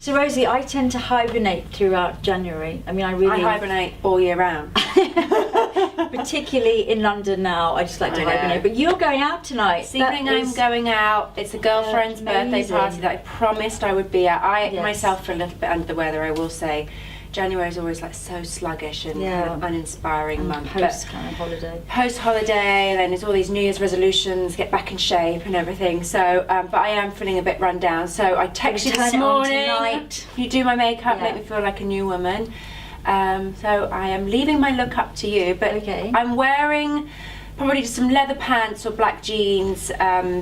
So Rosie, I tend to hibernate throughout January. I mean, I hibernate all year round. Particularly in London now, I just like to hibernate. But you're going out tonight. This evening I'm going out. It's a girlfriend's birthday party that I promised I would be at. I myself feel a little bit under the weather, I will say. January is always like so sluggish and kind of uninspiring month. Post kind of holiday. Post holiday, then there's all these New Year's resolutions, get back in shape and everything. So, but I am feeling a bit run down. So I text you this morning. You do my makeup, make me feel like a new woman. So I am leaving my look up to you, but I'm wearing probably just some leather pants or black jeans,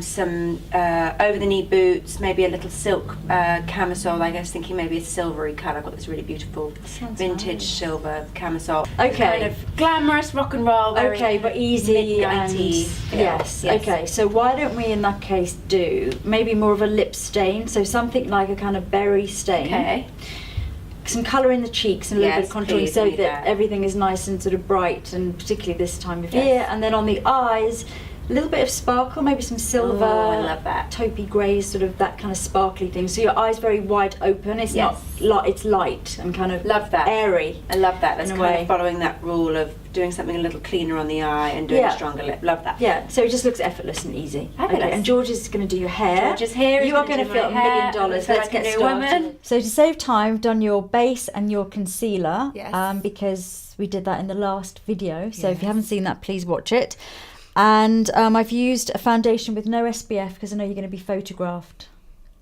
some over-the-knee boots, maybe a little silk camisole. I guess thinking maybe a silvery colour. I've got this really beautiful vintage silver camisole. Kind of glamorous rock and roll. But easy and yes. Okay, so why don't we in that case do maybe more of a lip stain? So something like a kind of berry stain. Okay. Some colour in the cheeks and a little bit of contouring so that everything is nice and sort of bright, and particularly this time of year. And then on the eyes, a little bit of sparkle, maybe some silver, I love that. Taupey grey, sort of that kind of sparkly thing. So your eyes very wide open. It's not it's light and kind of airy. I love that. That's kind of following that rule of doing something a little cleaner on the eye and doing a stronger lip. Love that. Yeah. So it just looks effortless and easy. Fabulous. And George is going to do your hair. George's hair. You are going to feel $1 million. Let's get started. So to save time, I've done your base and your concealer. Yes. Because we did that in the last video. So if you haven't seen that, please watch it. And I've used a foundation with no SPF because I know you're going to be photographed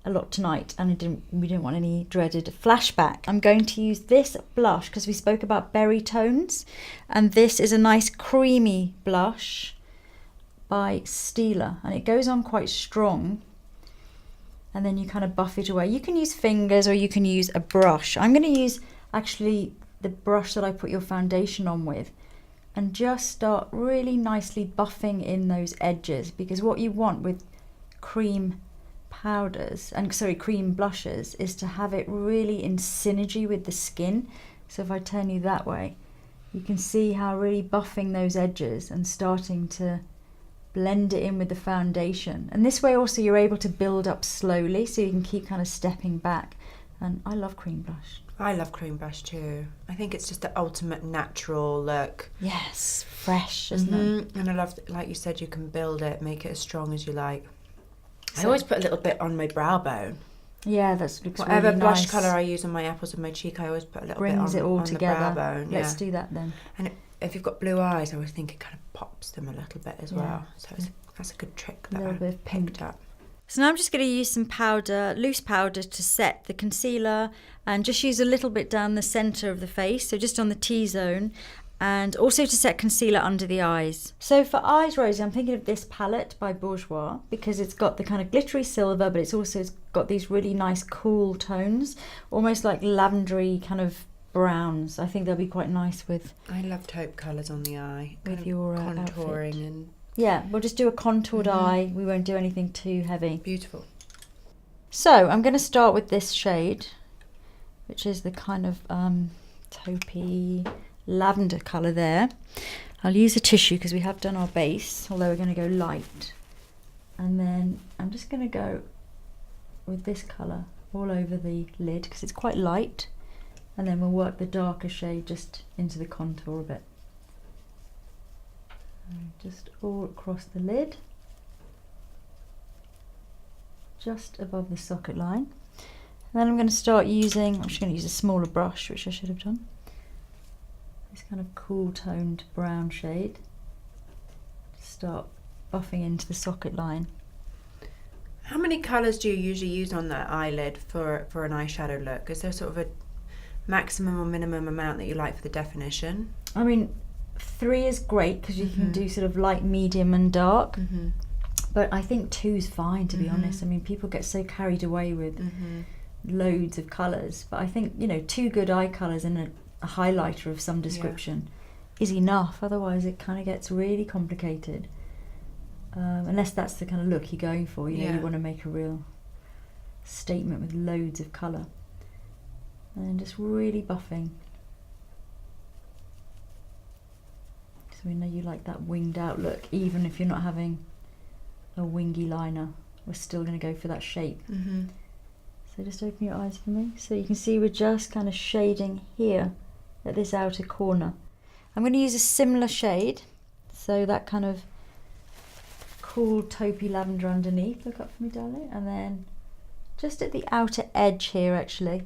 a lot tonight, and we didn't want any dreaded flashback. I'm going to use this blush because we spoke about berry tones, and this is a nice creamy blush by Stila, and it goes on quite strong, and then you kind of buff it away. You can use fingers or you can use a brush. I'm going to use actually the brush that I put your foundation on with, and just start really nicely buffing in those edges, because what you want with cream powders and cream blushes is to have it really in synergy with the skin. So if I turn you that way, you can see how really buffing those edges and starting to blend it in with the foundation. And this way also you're able to build up slowly, so you can keep kind of stepping back. And I love cream blush. I love cream blush too. I think it's just the ultimate natural look. Yes, fresh, isn't it? And I love, like you said, you can build it, make it as strong as you like. I always put a little bit on my brow bone. Yeah, that's whatever really blush nice. colour I use on my apples of my cheek, I always put a little bit on, it all on together. the brow bone. Let's do that then. And if you've got blue eyes, I always think it kind of pops them a little bit as well. So that's a good trick that I picked up. So now I'm just going to use some powder, loose powder, to set the concealer, and just use a little bit down the centre of the face, so just on the T-zone, and also to set concealer under the eyes. So for eyes, Rosie, I'm thinking of this palette by Bourjois, because it's got the kind of glittery silver, but it's got these really nice cool tones, almost like lavendery kind of browns. I think they'll be quite nice with... I love taupe colours on the eye. With your contouring outfit. and... Yeah, we'll just do a contoured eye. We won't do anything too heavy. Beautiful. So I'm going to start with this shade, which is the kind of taupey lavender colour there. I'll use a tissue because we have done our base, although we're going to go light. And then I'm just going to go with this colour all over the lid because it's quite light. And then we'll work the darker shade just into the contour a bit. Just all across the lid, just above the socket line. And then I'm going to start using, I'm just going to use a smaller brush, which I should have done, this kind of cool toned brown shade. Start buffing into the socket line. How many colours do you usually use on that eyelid for an eyeshadow look? Is there sort of a maximum or minimum amount that you like for the definition? I mean, 3 is great because you can do sort of light, medium and dark, but I think 2 is fine, to be honest. I mean, people get so carried away with loads of colours, but I think, you know, 2 good eye colours and a highlighter of some description is enough. Otherwise it kind of gets really complicated, unless that's the kind of look you're going for. You know, you want to make a real statement with loads of colour, and then just really buffing. We know you like that winged out look, even if you're not having a wingy liner. We're still going to go for that shape. So just open your eyes for me. So you can see we're just kind of shading here at this outer corner. I'm going to use a similar shade, so that kind of cool taupey lavender underneath. Look up for me, darling. And then just at the outer edge here, actually,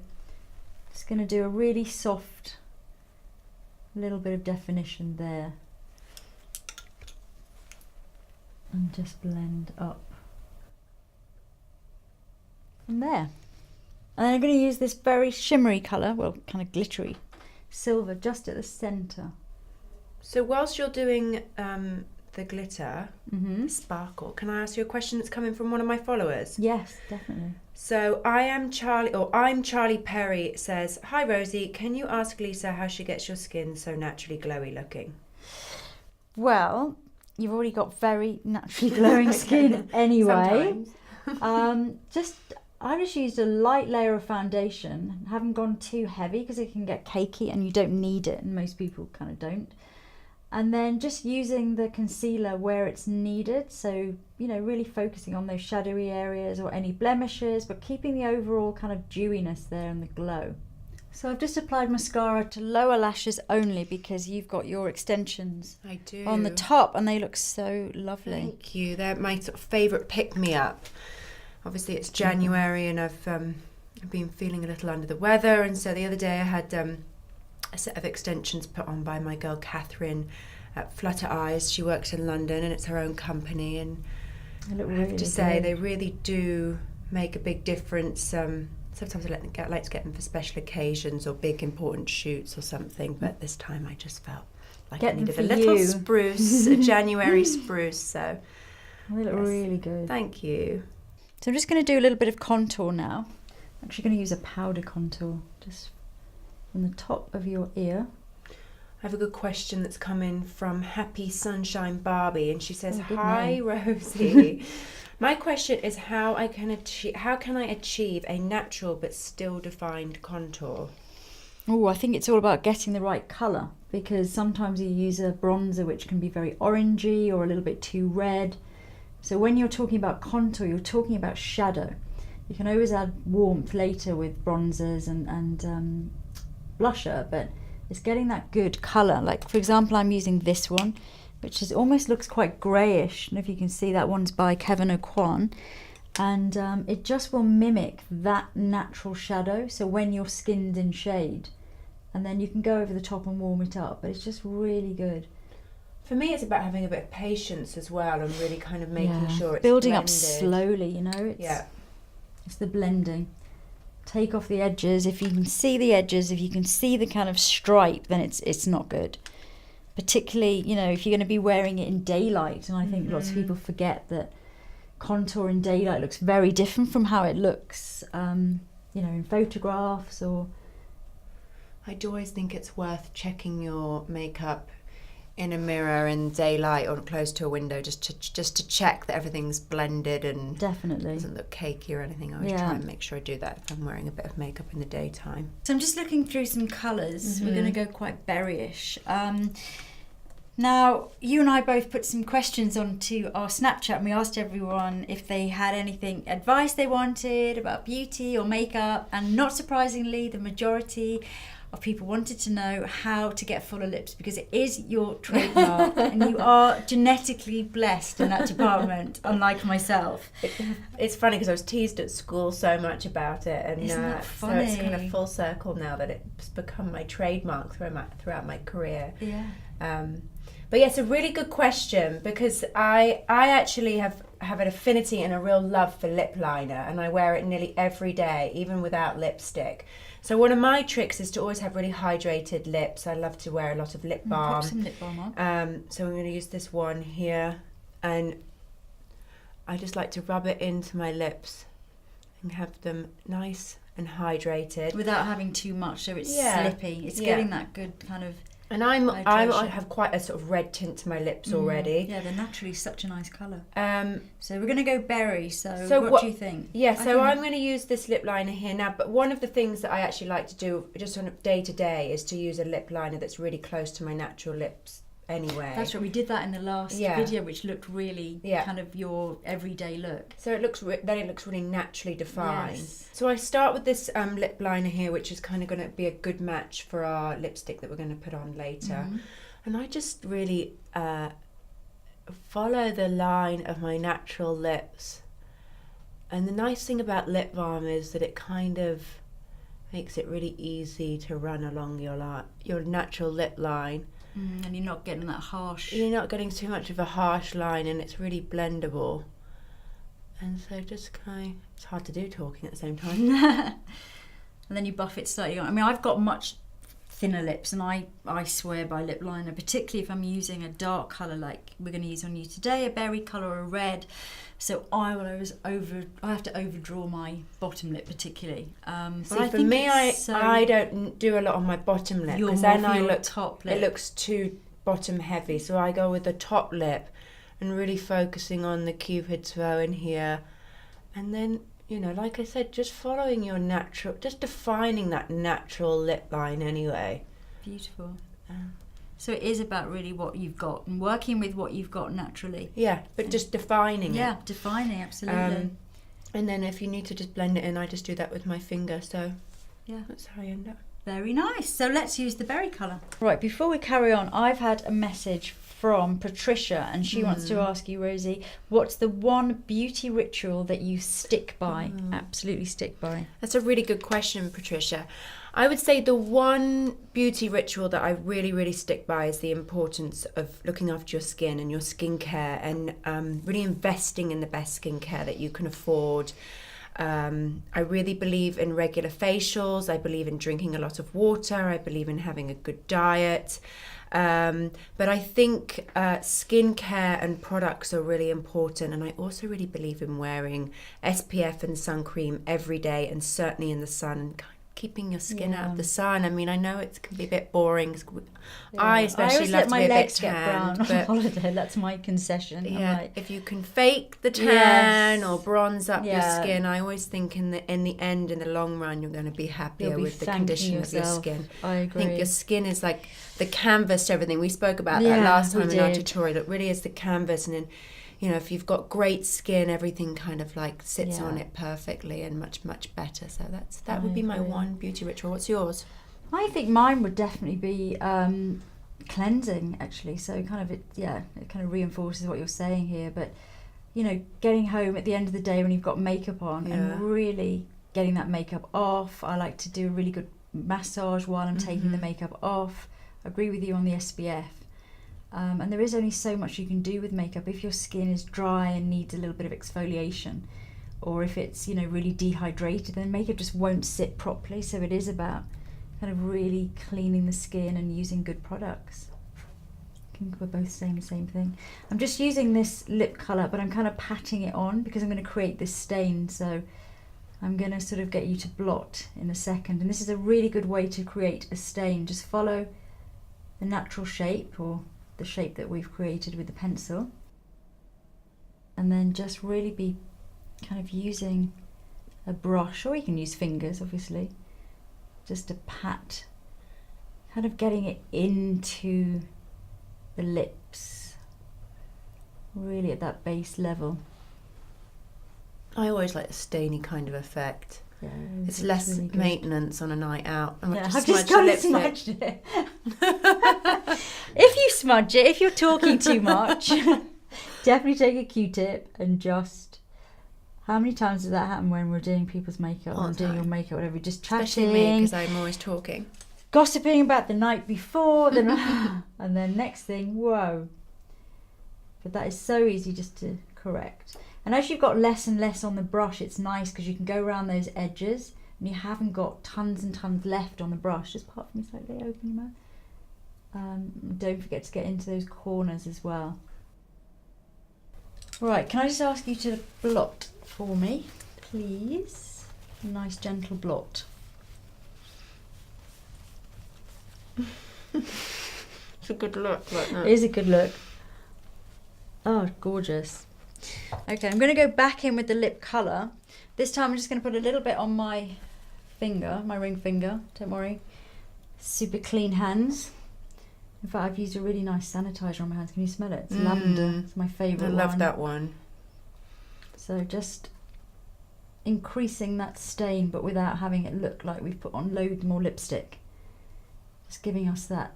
just going to do a really soft little bit of definition there. And just blend up from there. And then I'm going to use this very shimmery colour, well, kind of glittery silver, just at the centre. So whilst you're doing the glitter, sparkle, can I ask you a question that's coming from one of my followers? Yes, definitely. So I'm Charlie Perry says, "Hi Rosie, can you ask Lisa how she gets your skin so naturally glowy looking?" Well, you've already got very naturally glowing skin anyway. I just used a light layer of foundation. Haven't gone too heavy because it can get cakey and you don't need it, and most people kind of don't. And then just using the concealer where it's needed, so really focusing on those shadowy areas or any blemishes, but keeping the overall kind of dewiness there and the glow. So I've just applied mascara to lower lashes only because you've got your extensions on the top and they look so lovely. Thank you. They're my sort of favourite pick-me-up. Obviously it's January and I've been feeling a little under the weather, and so the other day I had a set of extensions put on by my girl Catherine at Flutter Eyes. She works in London and it's her own company, and I have to say they really do make a big difference. Sometimes I like to get them for special occasions or big important shoots or something, but this time I just felt like I needed a little spruce, a January spruce. So they look really good. Thank you. So I'm just going to do a little bit of contour now. I'm actually going to use a powder contour just from the top of your ear. I have a good question that's come in from Happy Sunshine Barbie, and she says, "Hi Rosie, my question is how can I achieve a natural but still defined contour?" Oh, I think it's all about getting the right colour, because sometimes you use a bronzer which can be very orangey or a little bit too red. So when you're talking about contour, you're talking about shadow. You can always add warmth later with bronzers and blusher, but it's getting that good colour. Like, for example, I'm using this one, which is almost looks quite greyish. I don't know if you can see, that one's by Kevin O'Quan, and it just will mimic that natural shadow. So when you're skinned in shade, and then you can go over the top and warm it up, but it's just really good. For me, it's about having a bit of patience as well, and really kind of making sure it's building blended up slowly. It's the blending. Take off the edges. If you can see the edges, if you can see the kind of stripe, then it's not good. Particularly, if you're going to be wearing it in daylight, and I think lots of people forget that contour in daylight looks very different from how it looks, in photographs. Or I do always think it's worth checking your makeup in a mirror in daylight or close to a window, just to check that everything's blended and definitely doesn't look cakey or anything. I always try and make sure I do that if I'm wearing a bit of makeup in the daytime. So I'm just looking through some colours. We're going to go quite berryish. Now, you and I both put some questions onto our Snapchat, and we asked everyone if they had anything advice they wanted about beauty or makeup, and not surprisingly, the majority of people wanted to know how to get fuller lips, because it is your trademark and you are genetically blessed in that department, unlike myself. It's funny because I was teased at school so much about it, and isn't that funny? So it's kind of full circle now that it's become my trademark throughout my career. But yeah, it's a really good question, because I actually have an affinity and a real love for lip liner, and I wear it nearly every day, even without lipstick. So one of my tricks is to always have really hydrated lips. I love to wear a lot of lip balm. Put some lip balm on. So I'm going to use this one here, and I just like to rub it into my lips and have them nice and hydrated without having too much, so it's slippy. It's getting that good kind of. And I have quite a sort of red tint to my lips already. Yeah, they're naturally such a nice colour. So we're going to go berry. So what do you think? Yeah, I'm going to use this lip liner here now. But one of the things that I actually like to do just on a day-to-day is to use a lip liner that's really close to my natural lips anyway. That's right, we did that in the last video, which looked really kind of your everyday look. So it looks then it looks really naturally defined. Yes. So I start with this lip liner here, which is kind of going to be a good match for our lipstick that we're going to put on later. And I just really follow the line of my natural lips. And the nice thing about lip balm is that it kind of makes it really easy to run along your natural lip line. And you're not getting that harsh. You're not getting too much of a harsh line, and it's really blendable. And so just it's hard to do talking at the same time. And then you buff it slightly on. I mean, I've got much thinner lips, and I swear by lip liner, particularly if I'm using a dark colour like we're going to use on you today, a berry colour or a red. So I have to overdraw my bottom lip particularly. See, for me, I don't do a lot on my bottom lip, because then top lip. It looks too bottom heavy. So I go with the top lip and really focusing on the Cupid's bow in here. And then, you know, like I said, just following your natural, just defining that natural lip line anyway. Beautiful. So it is about really what you've got and working with what you've got naturally. Yeah, but just defining it. Yeah, defining, absolutely. And then if you need to just blend it in, I just do that with my finger. So yeah, that's how I end up. Very nice. So let's use the berry colour. Right, before we carry on, I've had a message from Patricia, and she wants to ask you, Rosie, what's the one beauty ritual that you stick by, absolutely stick by? That's a really good question, Patricia. I would say the one beauty ritual that I really, really stick by is the importance of looking after your skin and your skincare, and really investing in the best skincare that you can afford. I really believe in regular facials. I believe in drinking a lot of water. I believe in having a good diet. But I think skincare and products are really important, and I also really believe in wearing SPF and sun cream every day, and certainly in the sun, and keeping your skin out of the sun. I mean, I know it can be a bit boring. I especially love to be a bit tanned, but on holiday. That's my concession. Yeah, like, if you can fake the tan or bronze up your skin, I always think in the end, in the long run, you're going to be happier with the condition of your skin. I agree. I think your skin is like the canvas to everything. We spoke about that last time in our tutorial. It really is the canvas, and then, you know, if you've got great skin, everything kind of like sits on it perfectly and much, much better. So that would be my one beauty ritual. What's yours? I think mine would definitely be cleansing, actually. So kind of it kind of reinforces what you're saying here. But, you know, getting home at the end of the day when you've got makeup on and really getting that makeup off. I like to do a really good massage while I'm taking the makeup off. I agree with you on the SPF. And there is only so much you can do with makeup. If your skin is dry and needs a little bit of exfoliation, or if it's, you know, really dehydrated, then makeup just won't sit properly. So it is about kind of really cleaning the skin and using good products. I think we're both saying the same thing. I'm just using this lip colour, but I'm kind of patting it on because I'm going to create this stain. So I'm going to sort of get you to blot in a second. And this is a really good way to create a stain. Just follow the natural shape, or the shape that we've created with the pencil, and then just really be kind of using a brush, or you can use fingers obviously, just to pat, kind of getting it into the lips, really at that base level. I always like a stainy kind of effect. Yeah, it's less really maintenance on a night out. I've just kind of smudged it. If you smudge it, if you're talking too much, definitely take a Q-tip and just... How many times does that happen when we're doing people's makeup, or doing your makeup, whatever? We're just chatting. Especially me, because I'm always talking. Gossiping about the night before, and then next thing, whoa. But that is so easy just to correct. And as you've got less and less on the brush, it's nice because you can go around those edges and you haven't got tons and tons left on the brush. Just part from me slightly, open your mouth. Don't forget to get into those corners as well. Right, can I just ask you to blot for me, please? A nice gentle blot. It's a good look, like that. It is a good look. Oh, gorgeous. Okay, I'm going to go back in with the lip colour. This time I'm just going to put a little bit on my finger, my ring finger, don't worry. Super clean hands. In fact, I've used a really nice sanitizer on my hands. Can you smell it? It's lavender. It's my favourite one. I love that one. So just increasing that stain, but without having it look like we've put on loads more lipstick. Just giving us that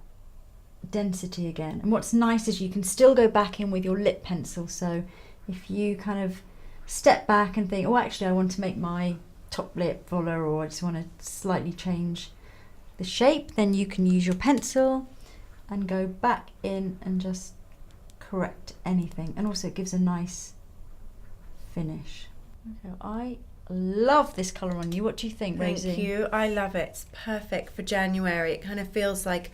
density again. And what's nice is you can still go back in with your lip pencil. So if you kind of step back and think, oh, actually, I want to make my top lip fuller, or I just want to slightly change the shape, then you can use your pencil and go back in and just correct anything. And also it gives a nice finish. Okay, I love this colour on you. What do you think, Rosie? Thank you. I love it. It's perfect for January. It kind of feels like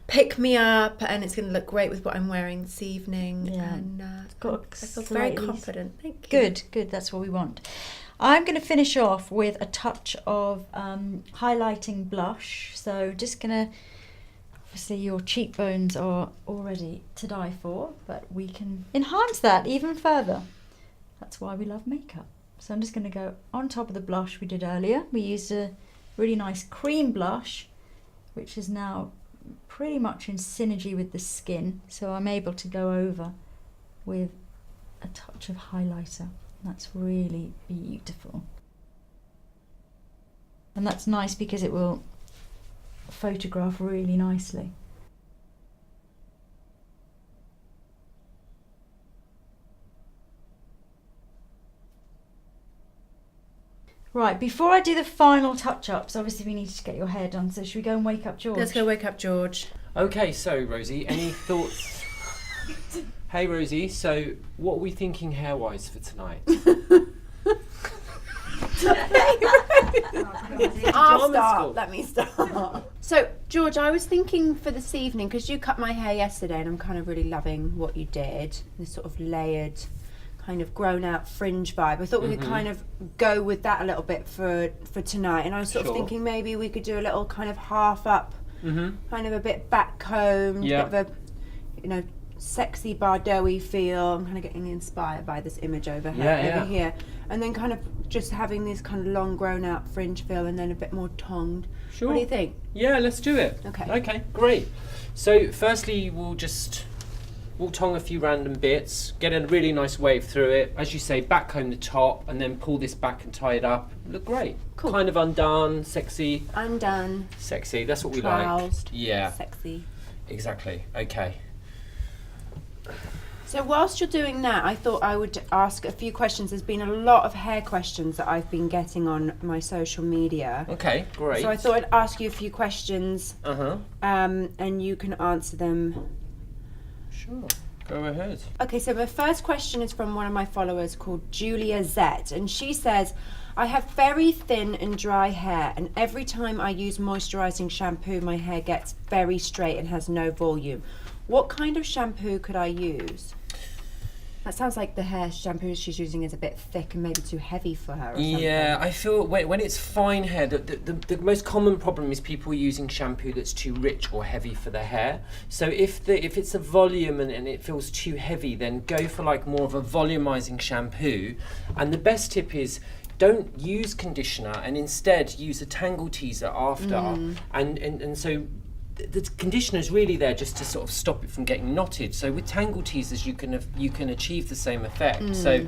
pick me up, and it's going to look great with what I'm wearing this evening. Yeah. And I feel very confident. Thank you. Good, good. That's what we want. I'm going to finish off with a touch of highlighting blush. So just going to, obviously your cheekbones are already to die for, but we can enhance that even further. That's why we love makeup. So I'm just going to go on top of the blush we did earlier. We used a really nice cream blush, which is now pretty much in synergy with the skin. So I'm able to go over with a touch of highlighter. That's really beautiful. And that's nice because it will photograph really nicely. Right, before I do the final touch-ups, obviously we need to get your hair done, so should we go and wake up George? Let's go wake up George. Okay, so Rosie, any thoughts? Hey Rosie, so what are we thinking hair-wise for tonight? I'll start. Let me start. So, George, I was thinking for this evening, because you cut my hair yesterday and I'm kind of really loving what you did, this sort of layered, kind of grown out fringe vibe. I thought we could kind of go with that a little bit for tonight, and I was sort of thinking maybe we could do a little kind of half up, kind of a bit back combed, bit of a, sexy Bardot-y feel. I'm kind of getting inspired by this image over here, and then kind of just having this kind of long grown out fringe feel, and then a bit more tongued. Sure. What do you think? Yeah, let's do it. Okay, great. So firstly we'll tongue a few random bits, get a really nice wave through it, as you say, back comb the top, and then pull this back and tie it up. Look great. Cool. Kind of undone, sexy. Undone. Sexy, that's what we Troused, like. Yeah. Sexy. Exactly, okay. So whilst you're doing that, I thought I would ask a few questions. There's been a lot of hair questions that I've been getting on my social media. Okay, great. So I thought I'd ask you a few questions, and you can answer them. Sure, go ahead. Okay, so my first question is from one of my followers called Julia Z, and she says, I have very thin and dry hair, and every time I use moisturising shampoo, my hair gets very straight and has no volume. What kind of shampoo could I use? That sounds like the hair shampoo she's using is a bit thick and maybe too heavy for her or something. Yeah, I feel when it's fine hair, the most common problem is people using shampoo that's too rich or heavy for the hair. So if it's a volume and it feels too heavy, then go for like more of a volumizing shampoo. And the best tip is don't use conditioner and instead use a tangle teaser after. And so the conditioner is really there just to sort of stop it from getting knotted. So with tangle teasers, you can achieve the same effect. So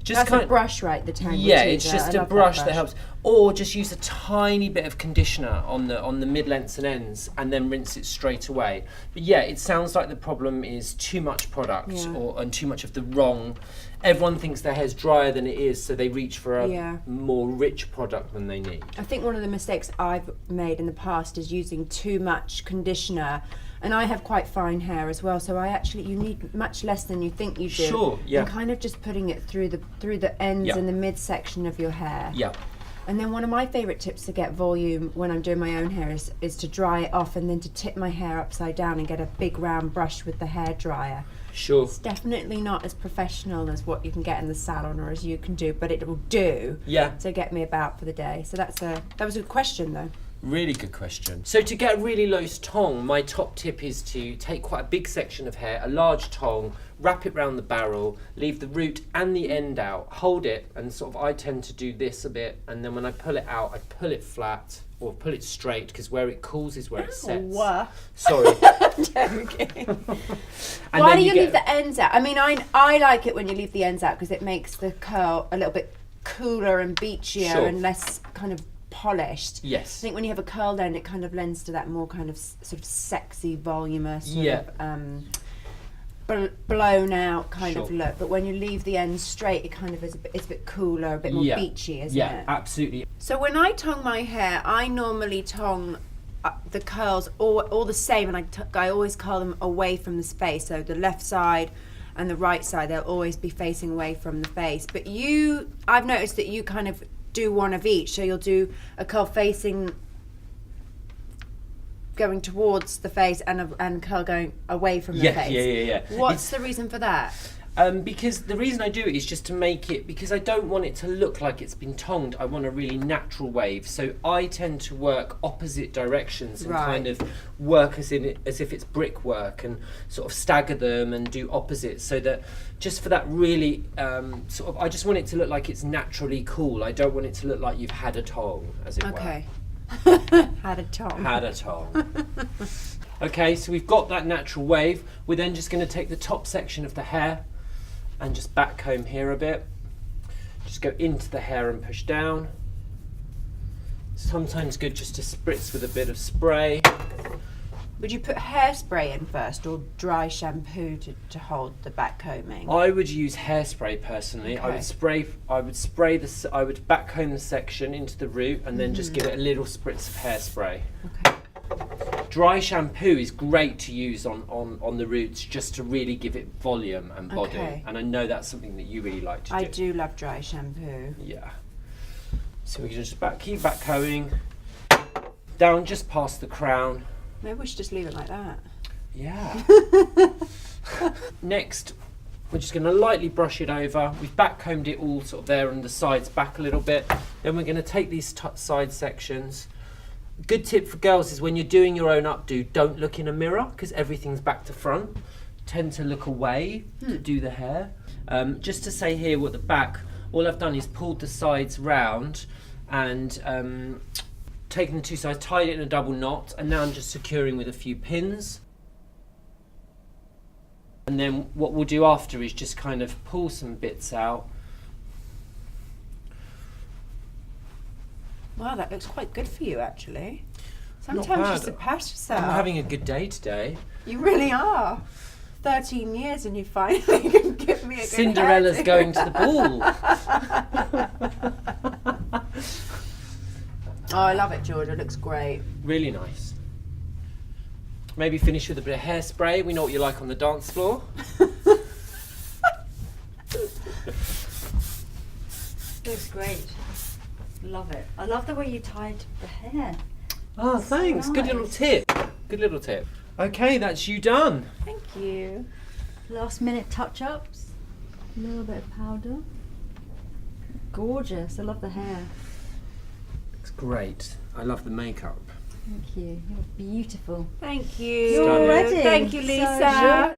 just that's a brush, right? The tangle teaser. Yeah, it's just a brush that helps. Or just use a tiny bit of conditioner on the mid-lengths and ends, and then rinse it straight away. But yeah, it sounds like the problem is too much product and too much of the wrong. Everyone thinks their hair's drier than it is, so they reach for a more rich product than they need. I think one of the mistakes I've made in the past is using too much conditioner, and I have quite fine hair as well, so you need much less than you think you do. Sure, yeah. And kind of just putting it through the ends and the midsection of your hair. Yeah. And then one of my favourite tips to get volume when I'm doing my own hair is to dry it off and then to tip my hair upside down and get a big round brush with the hairdryer. Sure. It's definitely not as professional as what you can get in the salon or as you can do, but it will do to get me about for the day. So that was a good question though. Really good question. So to get a really loose tong, my top tip is to take quite a big section of hair, a large tong, wrap it round the barrel, leave the root and the end out, hold it, and sort of I tend to do this a bit, and then when I pull it out, I pull it flat or pull it straight, because where it cools is where it sets. Sorry. Joking. Why do you leave the ends out? I mean, I like it when you leave the ends out because it makes the curl a little bit cooler and beachier and less kind of polished. Yes. I think when you have a curled end, it kind of lends to that more kind of sort of sexy, voluminous, sort of blown out kind of look. But when you leave the end straight, it kind of is it's a bit cooler, a bit more beachy, isn't it? Yeah, absolutely. So when I tongue my hair, I normally tongue the curls all the same, and I always curl them away from the face. So the left side and the right side, they'll always be facing away from the face. But I've noticed that you kind of do one of each. So you'll do a curl facing going towards the face and curl going away from the face. Yeah. What's the reason for that? Because the reason I do it is just to make it, because I don't want it to look like it's been tongued. I want a really natural wave. So I tend to work opposite directions and kind of work as if it's brickwork, and sort of stagger them and do opposites, so that just for that really sort of, I just want it to look like it's naturally cool. I don't want it to look like you've had a tongue, as it were. Had a tongue. Had a tongue. Okay, so we've got that natural wave. We're then just going to take the top section of the hair and just back comb here a bit. Just go into the hair and push down. Sometimes good just to spritz with a bit of spray. Would you put hairspray in first or dry shampoo to hold the back combing? I would use hairspray personally. Okay. I would back comb the section into the root and then just give it a little spritz of hairspray. Okay. Dry shampoo is great to use on the roots, just to really give it volume and body. Okay. And I know that's something that you really like to do. I do love dry shampoo. Yeah. So we can just keep back combing down just past the crown. Maybe we should just leave it like that. Yeah. Next, we're just going to lightly brush it over. We've back combed it all sort of there and the sides back a little bit. Then we're going to take these side sections. Good tip for girls is when you're doing your own updo, don't look in a mirror, because everything's back to front. Tend to look away to do the hair. Just to say here what the back, all I've done is pulled the sides round and taken the two sides, tied it in a double knot, and now I'm just securing with a few pins. And then what we'll do after is just kind of pull some bits out. Wow, that looks quite good for you, actually. Sometimes you surpass yourself. I'm having a good day today. You really are. 13 years and you finally can give me a good Cinderella's hairdo. going to the ball. Oh, I love it, Georgia. It looks great. Really nice. Maybe finish with a bit of hairspray. We know what you like on the dance floor. Looks great. Love it. I love the way you tied the hair. Oh, thanks. nice. Good little tip. Good little tip. Okay, that's you done. Thank you. Last minute touch-ups. A little bit of powder. Gorgeous. I love the hair. It's great. I love the makeup. Thank you. You're beautiful. Thank you. You're ready. Thank you, So Lisa.